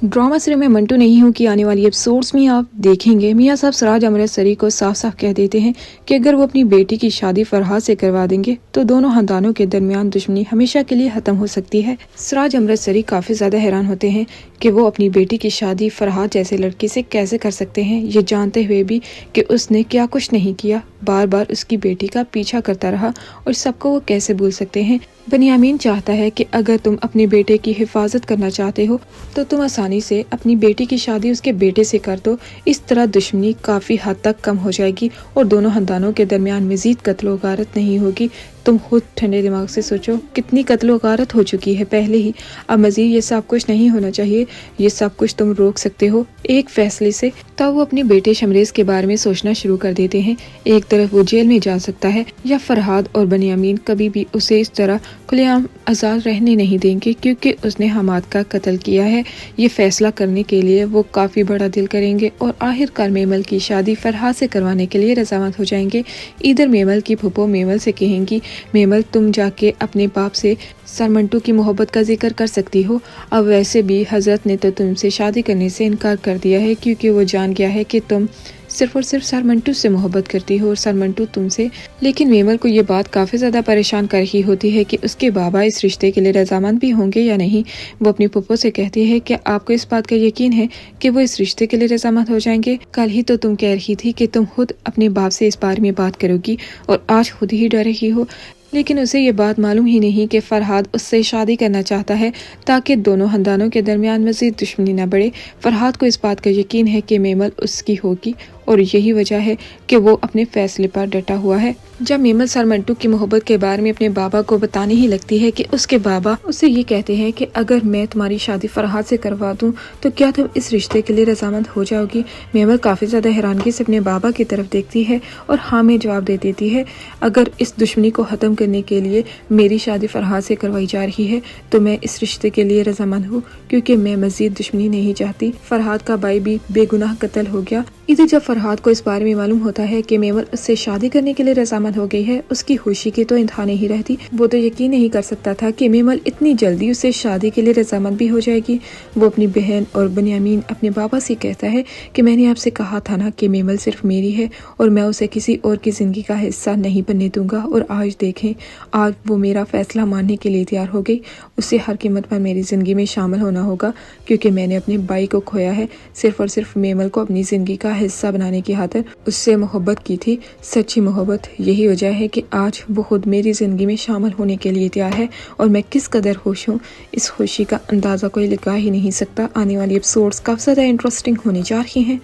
Drama serial मैं मंटू नहीं हूँ कि आने वाली एपिसोड्स में आप देखेंगे मियां साहब सिराज अमृतसरी को साफ साफ कह देते हैं कि अगर वो अपनी बेटी की शादी फरहाद से करवा देंगे तो दोनों खानदानों के दरमियान दुश्मनी हमेशा के लिए खत्म हो सकती है। सिराज अमृतसरी काफी ज्यादा हैरान होते हैं कि वो अपनी बेटी की शादी फरहाद जैसे लड़के से कैसे कर सकते हैं, ये जानते हुए भी कि उसने क्या कुछ नहीं किया, बार बार उसकी बेटी का पीछा करता रहा और सबको वो कैसे भूल सकते हैं। बनियामीन चाहता है कि अगर तुम अपने बेटे की हिफाजत करना चाहते हो तो तुम आसानी से अपनी बेटी की शादी उसके बेटे से कर दो। इस तरह दुश्मनी काफी हद तक कम हो जाएगी और दोनों खानदानों के दरमियान मजीद कत्लो गारत नहीं होगी। तुम खुद ठंडे दिमाग से सोचो कितनी कत्लो गारत हो चुकी है पहले ही, अब मजीद ये सब कुछ नहीं होना चाहिए। ये सब कुछ तुम रोक सकते हो एक फैसले से। तब वो अपने बेटे शमरेज के बारे में सोचना शुरू कर देते हैं। एक तरफ वो जेल में जा सकता है या फरहाद और बनियामीन कभी भी उसे इस तरह खुलेआम आजाद रहने नहीं देंगे क्योंकि उसने हमाद का कत्ल किया है। ये फैसला करने के लिए वो काफी बड़ा दिल करेंगे और आखिरकार मेमल की शादी फरहाद से करवाने के लिए रजामंद हो जाएंगे। इधर मेमल की फूफो मेमल से कहेंगी, मेमल तुम जाके अपने बाप से सर मंटू की मोहब्बत का जिक्र कर सकती हो। अब वैसे भी हजरत ने तो तुमसे शादी करने से इनकार कर दिया है क्योंकि वो जान गया है कि तुम सिर्फ और सिर्फ सर मंटू से मोहब्बत करती हो और सर मंटू तुमसे। लेकिन मेमल को ये बात काफी ज्यादा परेशान कर रही होती है कि उसके बाबा इस रिश्ते के लिए रजामंद भी होंगे या नहीं। वो अपनी पुप्पो से कहती है कि आपको इस बात का यकीन है कि वो इस रिश्ते के लिए रजामंद हो जाएंगे? कल ही तो तुम कह रही थी कि तुम खुद अपने बाप से इस बारे में बात करोगी और आज खुद ही डर रही हो। लेकिन उसे ये बात मालूम ही नहीं कि फरहाद उससे शादी करना चाहता है ताकि दोनों खानदानों के दरमियान मजीद दुश्मनी न बढ़े। फरहाद को इस बात का यकीन है कि मेमल उसकी होगी और यही वजह है कि वो अपने फैसले पर डटा हुआ है। जब मेमल सर मंटू की मोहब्बत के बारे में अपने बाबा को बताने ही लगती है कि उसके बाबा उससे ये कहते हैं कि अगर मैं तुम्हारी शादी फरहाद से करवा दूं तो क्या तुम इस रिश्ते के लिए रजामंद हो जाओगी? मेमल काफी ज्यादा हैरानगी से अपने बाबा की तरफ देखती है और हाँ में जवाब दे देती है। अगर इस दुश्मनी को खत्म करने के लिए मेरी शादी फरहाद से करवाई जा रही है तो मैं इस रिश्ते के लिए रजामंद हूँ क्योंकि मैं मजीद दुश्मनी नहीं चाहती। फरहाद का भाई भी बेगुनाह कत्ल हो गया। इधर जब फरहाद को इस बारे में मालूम होता है कि मेमल उससे शादी करने के लिए रजामंद हो गई है, उसकी खुशी की तो इंतहा नहीं रहती। वो तो यकीन नहीं कर सकता था कि मेमल इतनी जल्दी उससे शादी के लिए रजामंद भी हो जाएगी। वो अपनी बहन और बनियामीन अपने बाबा से कहता है कि मैंने आपसे कहा था ना कि मेमल सिर्फ मेरी है और मैं उसे किसी और की जिंदगी का हिस्सा नहीं बनने दूंगा। और आज देखें, आज वो मेरा फैसला मानने के लिए तैयार हो गई। उसे हर कीमत पर मेरी जिंदगी में शामिल होना होगा क्योंकि मैंने अपने भाई को खोया है सिर्फ और सिर्फ मेमल को अपनी जिंदगी का हिस्सा बनाने की खातिर उससे मोहब्बत की थी, सच्ची मोहब्बत। यही वजह है कि आज वो खुद मेरी जिंदगी में शामिल होने के लिए तैयार है और मैं किस कदर खुश हूँ, इस खुशी का अंदाजा कोई लगा ही नहीं सकता। आने वाली एपिसोड्स काफी ज्यादा इंटरेस्टिंग होने जा रही हैं।